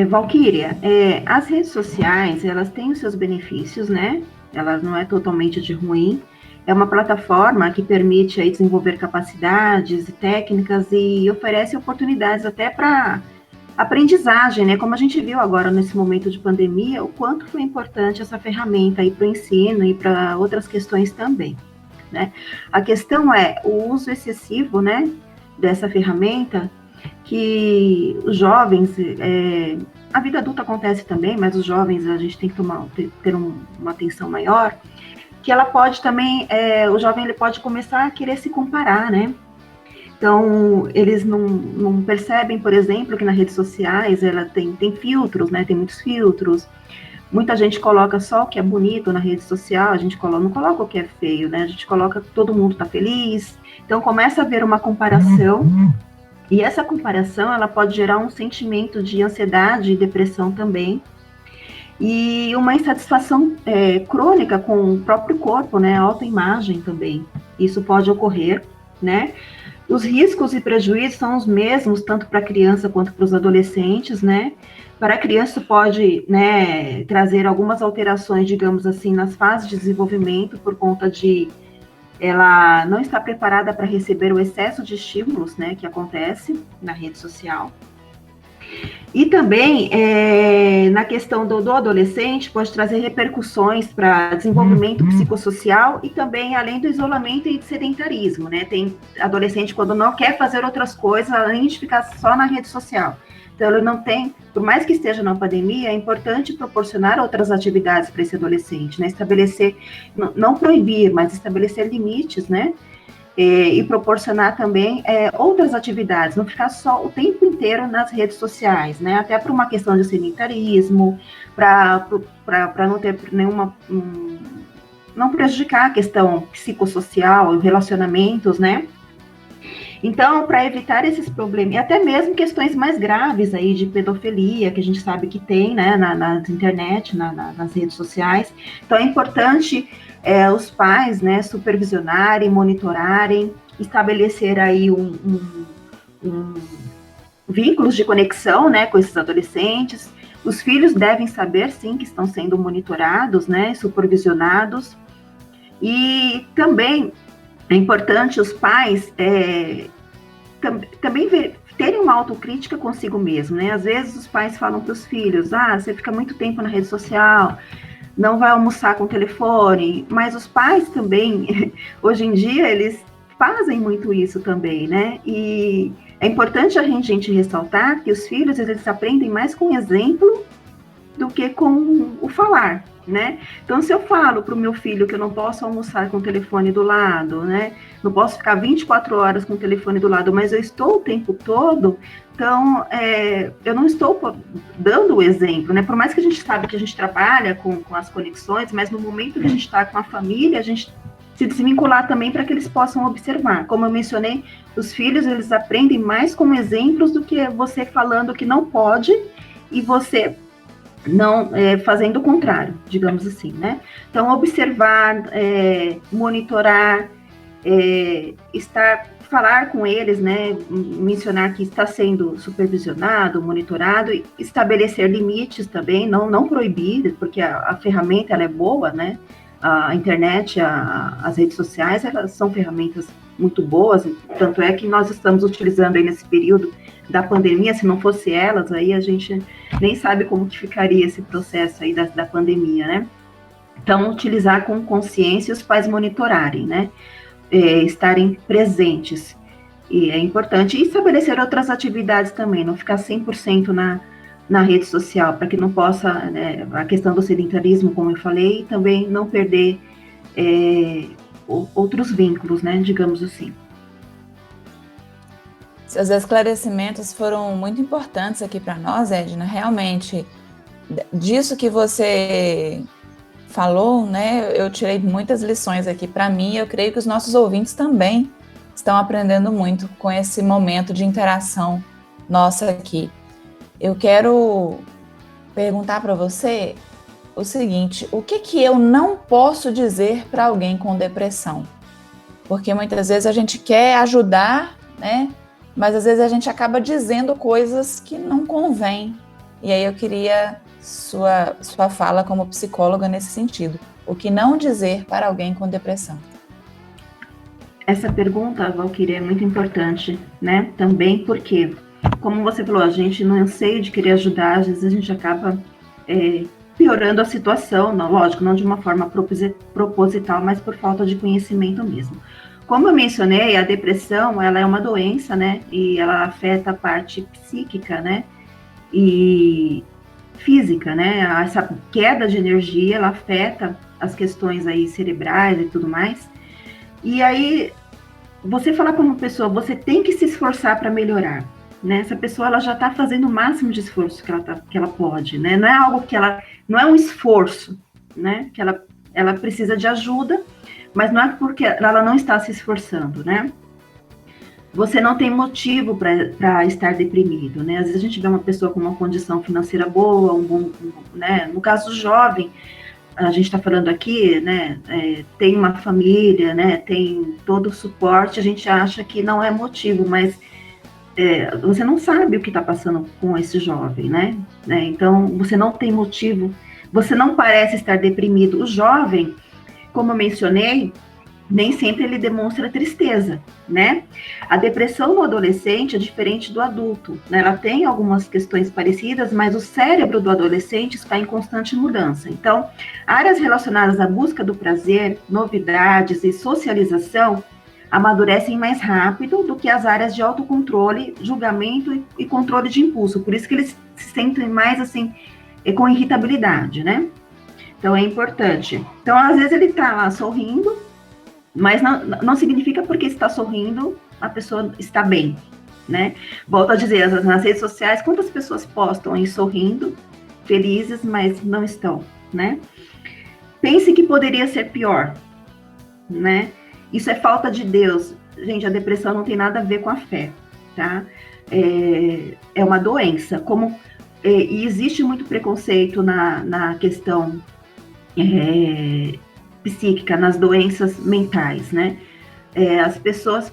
Valquíria, as redes sociais, elas têm os seus benefícios, né? Elas não é totalmente de ruim. é uma plataforma que permite aí desenvolver capacidades e técnicas e oferece oportunidades até para aprendizagem, né? Como a gente viu agora nesse momento de pandemia, o quanto foi importante essa ferramenta aí para o ensino e para outras questões também, né? A questão é o uso excessivo, né, dessa ferramenta, que os jovens, a vida adulta acontece também, mas os jovens a gente tem que ter uma atenção maior, que ela pode também, o jovem ele pode começar a querer se comparar, né? Então, eles não percebem, por exemplo, que nas redes sociais ela tem filtros, né? Tem muitos filtros. Muita gente coloca só o que é bonito na rede social, a gente não coloca o que é feio, né? A gente coloca que todo mundo está feliz. Então, começa a haver uma comparação. E essa comparação, ela pode gerar um sentimento de ansiedade e depressão também. E uma insatisfação crônica com o próprio corpo, né? Autoimagem também. Isso pode ocorrer, né? Os riscos e prejuízos são os mesmos, tanto para a criança quanto para os adolescentes, né? Para a criança pode, né, trazer algumas alterações, digamos assim, nas fases de desenvolvimento, por conta de ela não estar preparada para receber o excesso de estímulos, né, que acontece na rede social. E também, na questão do adolescente, pode trazer repercussões para desenvolvimento psicossocial e também além do isolamento e do sedentarismo, né? Tem adolescente quando não quer fazer outras coisas, além de ficar só na rede social. Então, ele não tem, por mais que esteja na pandemia, é importante proporcionar outras atividades para esse adolescente, né? Estabelecer, não proibir, mas estabelecer limites, né? E proporcionar também outras atividades, não ficar só o tempo inteiro nas redes sociais, né? Até por uma questão de sedentarismo, para não ter nenhuma... não prejudicar a questão psicossocial, relacionamentos, né? Então, para evitar esses problemas, e até mesmo questões mais graves aí de pedofilia, que a gente sabe que tem, né, na internet, nas redes sociais. Então, é importante os pais, né, supervisionarem, monitorarem, estabelecer aí vínculos de conexão, né, com esses adolescentes. Os filhos devem saber, sim, que estão sendo monitorados, né, supervisionados. E também é importante os pais também terem uma autocrítica consigo mesmo, né? Às vezes os pais falam para os filhos, você fica muito tempo na rede social, não vai almoçar com o telefone, mas os pais também, hoje em dia, eles fazem muito isso também, né? E é importante a gente ressaltar que os filhos, eles aprendem mais com exemplo do que com o falar, né? Então, se eu falo para o meu filho que eu não posso almoçar com o telefone do lado, né? Não posso ficar 24 horas com o telefone do lado, mas eu estou o tempo todo, então, eu não estou dando o exemplo, né? Por mais que a gente sabe que a gente trabalha com as conexões, mas no momento que a gente está com a família, a gente se desvincular também para que eles possam observar. Como eu mencionei, os filhos, eles aprendem mais com exemplos do que você falando que não pode e você não fazendo o contrário, digamos assim, né? Então, observar, monitorar, falar com eles, né? Mencionar que está sendo supervisionado, monitorado, e estabelecer limites também, não proibir, porque a ferramenta ela é boa, né? A internet, as redes sociais, elas são ferramentas muito boas, tanto é que nós estamos utilizando aí nesse período da pandemia. Se não fosse elas, aí a gente nem sabe como que ficaria esse processo aí da pandemia, né? Então, utilizar com consciência, os pais monitorarem, né? Estarem presentes, e é importante, e estabelecer outras atividades também, não ficar 100% na rede social, para que não possa, né, a questão do sedentarismo, como eu falei, e também não perder outros vínculos, né, digamos assim. Seus esclarecimentos foram muito importantes aqui para nós, Edna. Realmente, disso que você falou, né, eu tirei muitas lições aqui para mim, e eu creio que os nossos ouvintes também estão aprendendo muito com esse momento de interação nossa aqui. Eu quero perguntar para você o seguinte: o que eu não posso dizer para alguém com depressão? Porque muitas vezes a gente quer ajudar, né? Mas às vezes a gente acaba dizendo coisas que não convém. E aí eu queria sua fala como psicóloga nesse sentido. O que não dizer para alguém com depressão? Essa pergunta, Valquíria, é muito importante, né? Também porque, como você falou, a gente no anseio de querer ajudar, às vezes a gente acaba piorando a situação, não, lógico, não de uma forma proposital, mas por falta de conhecimento mesmo. Como eu mencionei, a depressão, ela é uma doença, né? E ela afeta a parte psíquica, né? E física, né? Essa queda de energia, ela afeta as questões aí cerebrais e tudo mais. E aí, você falar para uma pessoa, você tem que se esforçar para melhorar, né? Essa pessoa, ela já está fazendo o máximo de esforço que ela pode, né? Não é algo que ela, não é um esforço, né? Que ela precisa de ajuda, mas não é porque ela não está se esforçando, né? Você não tem motivo para estar deprimido, né? Às vezes a gente vê uma pessoa com uma condição financeira boa, né? No caso do jovem, a gente está falando aqui, né? Tem uma família, né? Tem todo o suporte, a gente acha que não é motivo, mas você não sabe o que está passando com esse jovem, né? Então, você não tem motivo, você não parece estar deprimido. O jovem, como eu mencionei, nem sempre ele demonstra tristeza, né? A depressão no adolescente é diferente do adulto, né? Ela tem algumas questões parecidas, mas o cérebro do adolescente está em constante mudança. Então, áreas relacionadas à busca do prazer, novidades e socialização amadurecem mais rápido do que as áreas de autocontrole, julgamento e controle de impulso. Por isso que eles se sentem mais, assim, com irritabilidade, né? Então, é importante. Então, às vezes ele está lá sorrindo, mas não significa porque está sorrindo, a pessoa está bem, né? Volto a dizer, nas redes sociais, quantas pessoas postam aí sorrindo, felizes, mas não estão, né? Pense que poderia ser pior, né? Isso é falta de Deus. Gente, a depressão não tem nada a ver com a fé, tá? É uma doença. E existe muito preconceito na questão psíquica, nas doenças mentais, né? As pessoas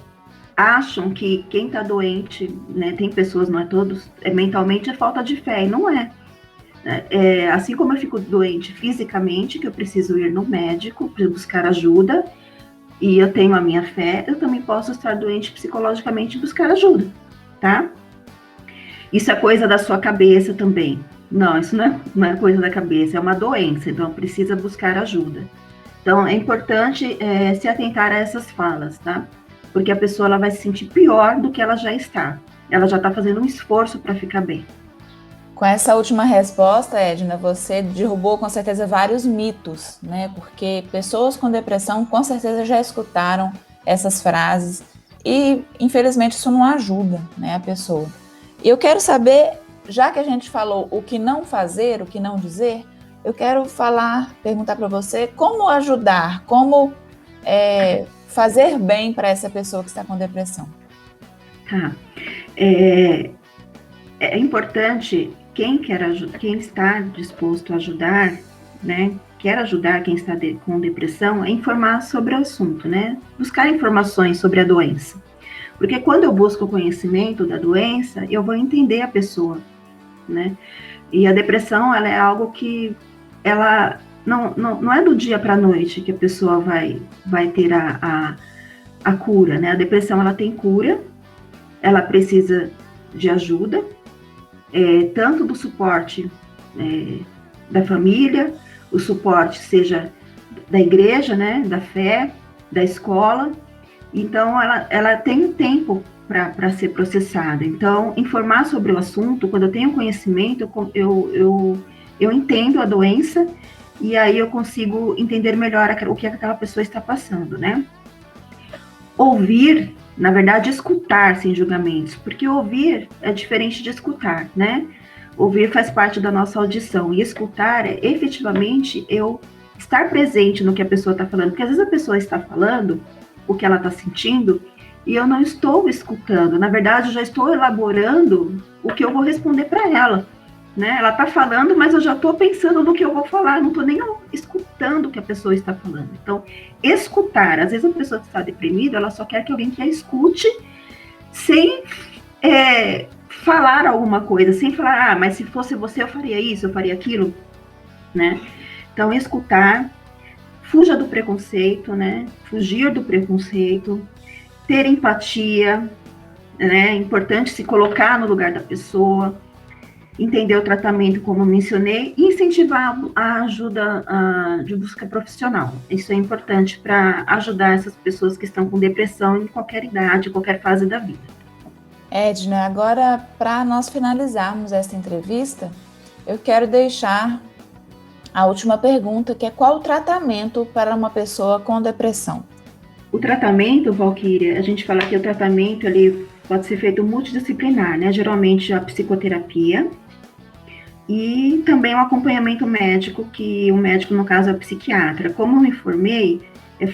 acham que quem está doente, né? Tem pessoas, não é todos, mentalmente é falta de fé, e não é. Assim como eu fico doente fisicamente, que eu preciso ir no médico para buscar ajuda, e eu tenho a minha fé, eu também posso estar doente psicologicamente e buscar ajuda, tá? Isso é coisa da sua cabeça também. Não, isso não é coisa da cabeça, é uma doença, então precisa buscar ajuda. Então, é importante se atentar a essas falas, tá? Porque a pessoa ela vai se sentir pior do que ela já está. Ela já está fazendo um esforço para ficar bem. Com essa última resposta, Edna, você derrubou com certeza vários mitos, né? Porque pessoas com depressão com certeza já escutaram essas frases e, infelizmente, isso não ajuda, né, a pessoa. E eu quero saber, já que a gente falou o que não fazer, o que não dizer, eu quero perguntar para você como ajudar, como fazer bem para essa pessoa que está com depressão. É importante, quem está disposto a ajudar, né, quer ajudar quem está com depressão, é informar sobre o assunto, né, buscar informações sobre a doença. Porque quando eu busco o conhecimento da doença, eu vou entender a pessoa, né, e a depressão, ela é algo que, ela não é do dia para a noite que a pessoa vai ter a cura, né, a depressão, ela tem cura, ela precisa de ajuda, tanto do suporte da família, o suporte seja da igreja, né, da fé, da escola. Então, ela tem um tempo para ser processada. Então, informar sobre o assunto, quando eu tenho conhecimento, eu entendo a doença e aí eu consigo entender melhor o que aquela pessoa está passando, né? Ouvir, na verdade, escutar sem julgamentos, porque ouvir é diferente de escutar, né? Ouvir faz parte da nossa audição, e escutar é efetivamente eu estar presente no que a pessoa está falando, porque às vezes a pessoa está falando o que ela está sentindo, e eu não estou escutando, na verdade eu já estou elaborando o que eu vou responder para ela, né? Ela está falando, mas eu já estou pensando no que eu vou falar, não estou nem escutando o que a pessoa está falando. Então, escutar, às vezes a pessoa que está deprimida, ela só quer que alguém que a escute sem falar alguma coisa, sem falar, mas se fosse você eu faria isso, eu faria aquilo, né? Então, escutar, fuja do preconceito, né? Fugir do preconceito, ter empatia, né? É importante se colocar no lugar da pessoa, entender o tratamento, como eu mencionei, e incentivar a ajuda de busca profissional. Isso é importante para ajudar essas pessoas que estão com depressão em qualquer idade, qualquer fase da vida. Edna, agora, para nós finalizarmos esta entrevista, eu quero deixar a última pergunta, que é qual o tratamento para uma pessoa com depressão? O tratamento, Valquíria, a gente fala que o tratamento ele pode ser feito multidisciplinar, né? Geralmente a psicoterapia e também o acompanhamento médico, que o médico, no caso, é o psiquiatra. Como eu informei,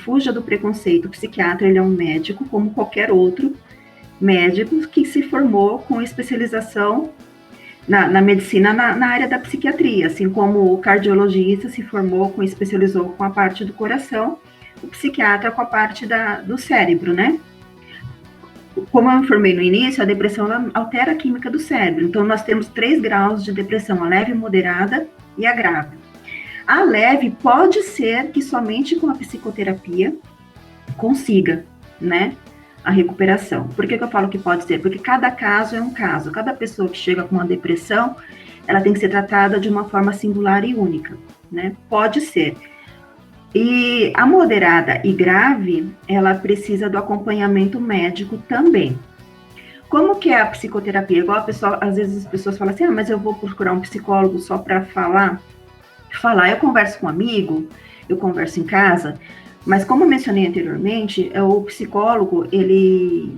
fuja do preconceito. O psiquiatra, ele é um médico, como qualquer outro médico, que se formou com especialização na medicina na área da psiquiatria, assim como o cardiologista se formou, especializou com a parte do coração, o psiquiatra com a parte do cérebro, né? Como eu informei no início, a depressão ela altera a química do cérebro. Então, nós temos 3 graus de depressão, a leve, moderada e a grave. A leve pode ser que somente com a psicoterapia consiga, né, a recuperação. Por que eu falo que pode ser? Porque cada caso é um caso. Cada pessoa que chega com uma depressão, ela tem que ser tratada de uma forma singular e única, né? Pode ser. E a moderada e grave, ela precisa do acompanhamento médico também. Como que é a psicoterapia? Igual a pessoa, às vezes as pessoas falam assim, mas eu vou procurar um psicólogo só para falar. Eu converso com um amigo, eu converso em casa, mas como eu mencionei anteriormente, o psicólogo, ele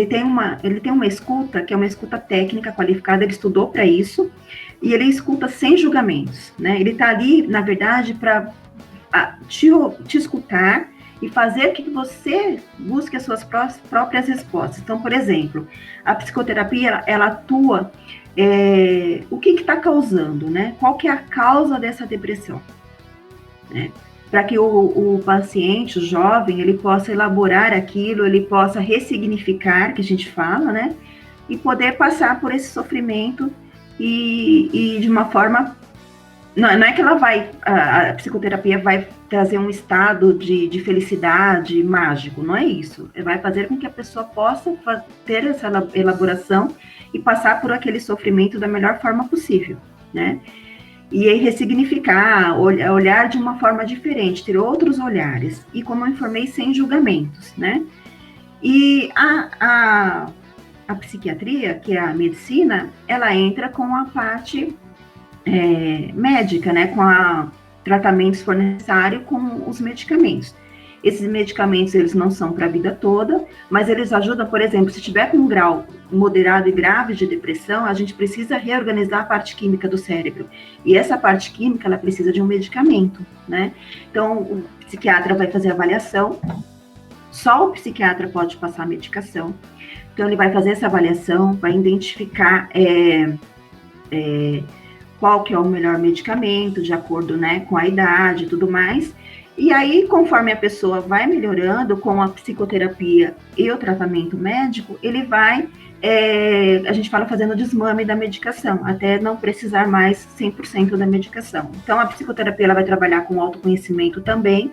tem uma escuta, que é uma escuta técnica qualificada, ele estudou para isso, e ele escuta sem julgamentos, né? Ele está ali, na verdade, para te escutar e fazer que você busque as suas próprias respostas. Então, por exemplo, a psicoterapia, ela atua, o que está causando, né? Qual que é a causa dessa depressão, né? Para que o paciente, o jovem, ele possa elaborar aquilo, ele possa ressignificar, que a gente fala, né? E poder passar por esse sofrimento e de uma forma... Não é que a psicoterapia vai trazer um estado de felicidade mágico, não é isso. Vai fazer com que a pessoa possa ter essa elaboração e passar por aquele sofrimento da melhor forma possível, né? E aí ressignificar, olhar de uma forma diferente, ter outros olhares. E como eu informei, sem julgamentos, né? E a psiquiatria, que é a medicina, ela entra com a parte médica, né? Com tratamentos for necessário com os medicamentos. Esses medicamentos, eles não são para a vida toda, mas eles ajudam, por exemplo, se tiver com um grau moderado e grave de depressão, a gente precisa reorganizar a parte química do cérebro. E essa parte química, ela precisa de um medicamento, né? Então, o psiquiatra vai fazer a avaliação, só o psiquiatra pode passar a medicação. Então, ele vai fazer essa avaliação, vai identificar qual que é o melhor medicamento, de acordo, né, com a idade e tudo mais. E aí, conforme a pessoa vai melhorando com a psicoterapia e o tratamento médico, ele vai, a gente fala fazendo desmame da medicação, até não precisar mais 100% da medicação. Então, a psicoterapia ela vai trabalhar com autoconhecimento também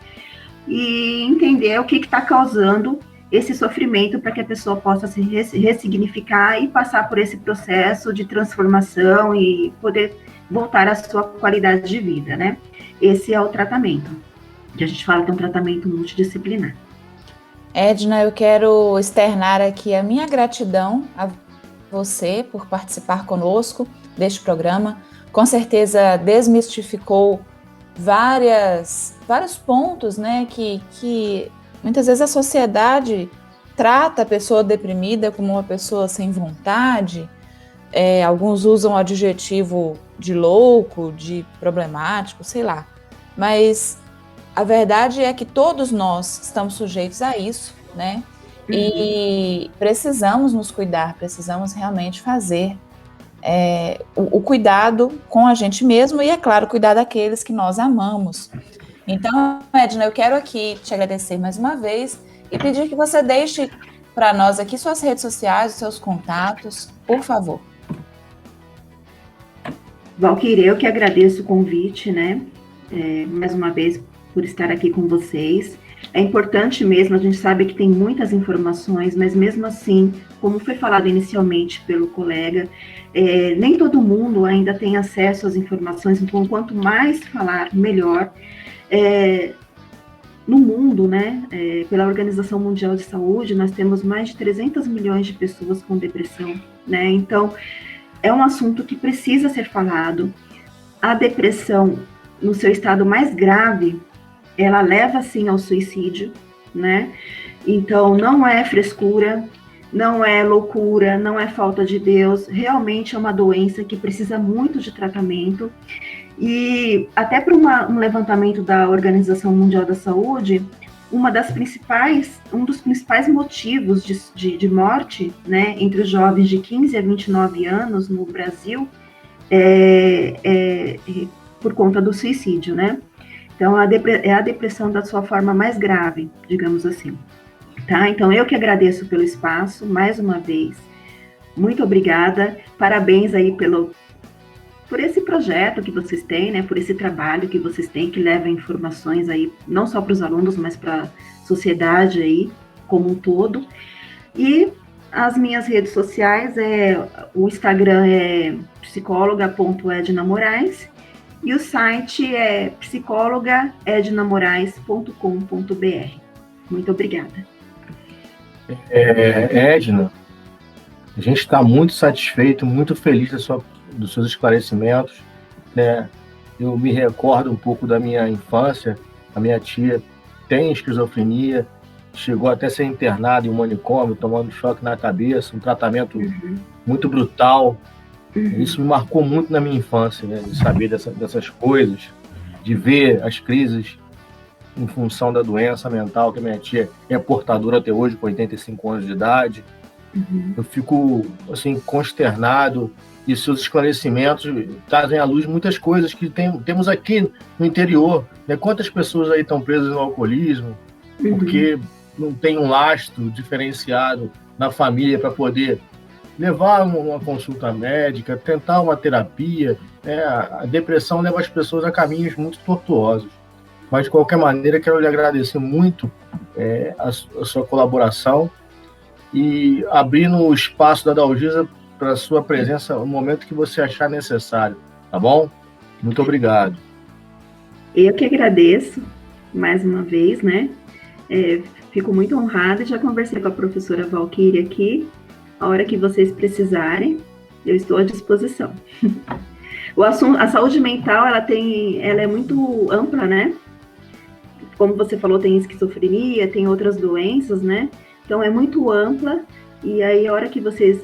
e entender o que está causando esse sofrimento para que a pessoa possa se ressignificar e passar por esse processo de transformação e poder voltar à sua qualidade de vida, né? Esse é o tratamento, que a gente fala que é um tratamento multidisciplinar. Edna, eu quero externar aqui a minha gratidão a você por participar conosco deste programa. Com certeza desmistificou vários pontos, né, que muitas vezes a sociedade trata a pessoa deprimida como uma pessoa sem vontade. Alguns usam o adjetivo de louco, de problemático, sei lá. Mas a verdade é que todos nós estamos sujeitos a isso, né? Uhum. E precisamos nos cuidar, precisamos realmente fazer o cuidado com a gente mesmo e, é claro, cuidar daqueles que nós amamos. Então, Edna, eu quero aqui te agradecer mais uma vez e pedir que você deixe para nós aqui suas redes sociais, os seus contatos, por favor. Valquíria, eu que agradeço o convite, né? Mais uma vez, por estar aqui com vocês. É importante mesmo, a gente sabe que tem muitas informações, mas mesmo assim, como foi falado inicialmente pelo colega, nem todo mundo ainda tem acesso às informações, então quanto mais falar, melhor. No mundo, né, pela Organização Mundial de Saúde, nós temos mais de 300 milhões de pessoas com depressão, né, então é um assunto que precisa ser falado. A depressão, no seu estado mais grave, ela leva, sim, ao suicídio, né, então não é frescura, não é loucura, não é falta de Deus, realmente é uma doença que precisa muito de tratamento. E até para um levantamento da Organização Mundial da Saúde, um dos principais motivos de morte, né, entre os jovens de 15 a 29 anos no Brasil é por conta do suicídio, né? Então, é a depressão da sua forma mais grave, digamos assim. Tá? Então, eu que agradeço pelo espaço, mais uma vez. Muito obrigada. Parabéns aí por esse projeto que vocês têm, né? Por esse trabalho que vocês têm, que leva informações aí, não só para os alunos, mas para a sociedade aí, como um todo. E as minhas redes sociais, o Instagram é psicóloga.ednamorais e o site é psicólogaednamorais.com.br. Muito obrigada. Edna, a gente está muito satisfeito, muito feliz dos seus esclarecimentos, né? Eu me recordo um pouco da minha infância. A minha tia tem esquizofrenia, chegou até a ser internada em um manicômio, tomando choque na cabeça, um tratamento muito brutal. Isso me marcou muito na minha infância, né? De saber dessas coisas, de ver as crises em função da doença mental, que a minha tia é portadora até hoje, com 85 anos de idade. Eu fico, assim, consternado, e seus esclarecimentos trazem à luz muitas coisas que temos aqui no interior, né? Quantas pessoas aí estão presas no alcoolismo, porque não tem um lastro diferenciado na família para poder levar uma consulta médica, tentar uma terapia, né? A depressão leva as pessoas a caminhos muito tortuosos. Mas, de qualquer maneira, quero lhe agradecer muito a sua colaboração e abrindo o espaço da Dalgisa para a sua presença no momento que você achar necessário, tá bom? Muito obrigado. Eu que agradeço, mais uma vez, né? Fico muito honrada, já conversei com a professora Valquíria aqui. A hora que vocês precisarem, eu estou à disposição. A saúde mental, ela é muito ampla, né? Como você falou, tem esquizofrenia, tem outras doenças, né? Então, é muito ampla, e aí, a hora que vocês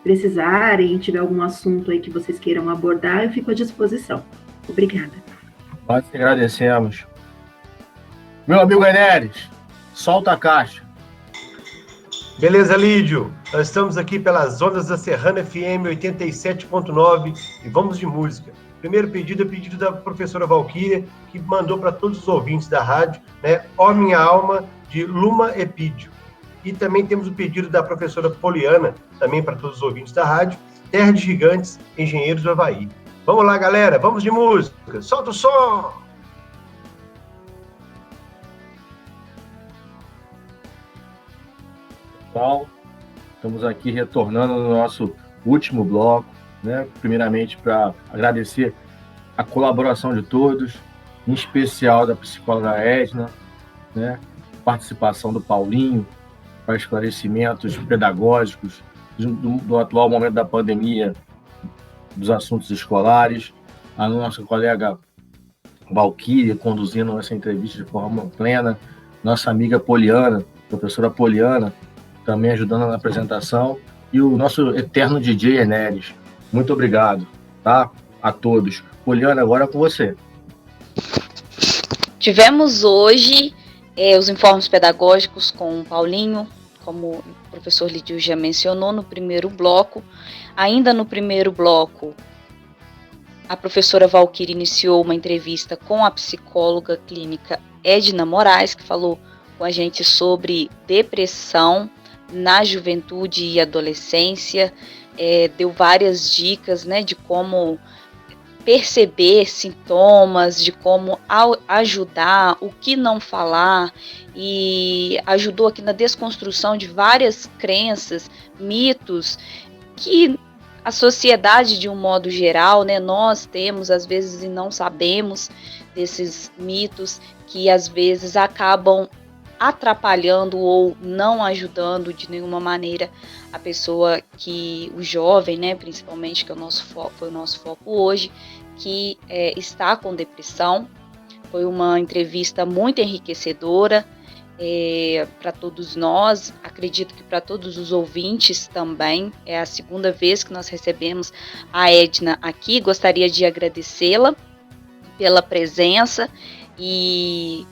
precisarem, tiver algum assunto aí que vocês queiram abordar, eu fico à disposição. Obrigada. Nós te agradecemos. Meu amigo Enéris, solta a caixa. Beleza, Lídio? Nós estamos aqui pelas ondas da Serrana FM 87.9 e vamos de música. Primeiro pedido é pedido da professora Valquíria, que mandou para todos os ouvintes da rádio, né? Ó Minha Alma, de Luma Epídio. E também temos o pedido da professora Poliana, também para todos os ouvintes da rádio, Terra de Gigantes, Engenheiros do Havaí. Vamos lá, galera, vamos de música. Solta o som! Pessoal, estamos aqui retornando no nosso último bloco, né? Primeiramente, para agradecer a colaboração de todos, em especial da psicóloga Edna, né? Participação do Paulinho, para esclarecimentos pedagógicos do atual momento da pandemia, dos assuntos escolares, a nossa colega Valquíria conduzindo essa entrevista de forma plena, nossa amiga Poliana, professora Poliana, também ajudando na apresentação, e o nosso eterno DJ Enéris. Muito obrigado, tá? A todos. Poliana, agora é com você. Tivemos hoje os informes pedagógicos com o Paulinho, como o professor Lídio já mencionou no primeiro bloco. Ainda no primeiro bloco, a professora Valquíria iniciou uma entrevista com a psicóloga clínica Edna Moraes, que falou com a gente sobre depressão na juventude e adolescência, deu várias dicas, né, de como perceber sintomas, de como ajudar, o que não falar, e ajudou aqui na desconstrução de várias crenças, mitos, que a sociedade, de um modo geral, né, nós temos, às vezes, e não sabemos desses mitos, que às vezes acabam atrapalhando ou não ajudando de nenhuma maneira a pessoa, que o jovem, né, principalmente, que é o nosso foco, foi o nosso foco hoje, que está com depressão. Foi uma entrevista muito enriquecedora para todos nós, acredito que para todos os ouvintes também. É a segunda vez que nós recebemos a Edna aqui. Gostaria de agradecê-la pela presença e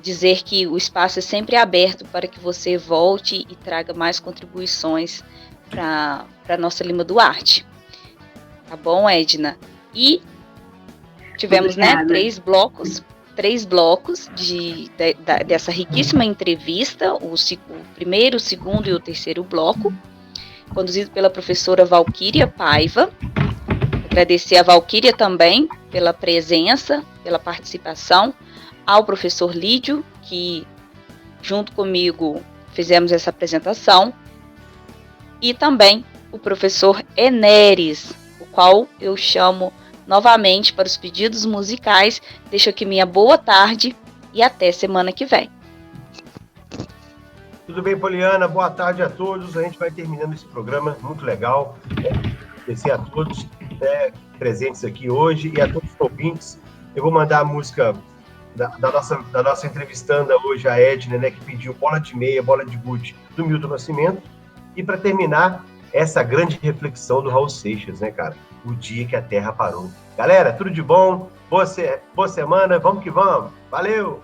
dizer que o espaço é sempre aberto para que você volte e traga mais contribuições para a nossa Lima Duarte. Tá bom, Edna? E tivemos, né, três blocos dessa riquíssima entrevista, o primeiro, o segundo e o terceiro bloco, conduzido pela professora Valquíria Paiva. Agradecer a Valquíria também pela presença, pela participação, ao professor Lídio, que junto comigo fizemos essa apresentação, e também o professor Enéris, o qual eu chamo novamente para os pedidos musicais. Deixo aqui minha boa tarde e até semana que vem. Tudo bem, Poliana? Boa tarde a todos. A gente vai terminando esse programa muito legal. Agradecer a todos presentes aqui hoje e a todos os ouvintes. Eu vou mandar a música da nossa entrevistanda hoje, a Edna, né, que pediu Bola de Meia, Bola de Gude, do Milton Nascimento. E para terminar, essa grande reflexão do Raul Seixas, né, cara? O dia que a Terra parou. Galera, tudo de bom, boa semana, vamos que vamos. Valeu!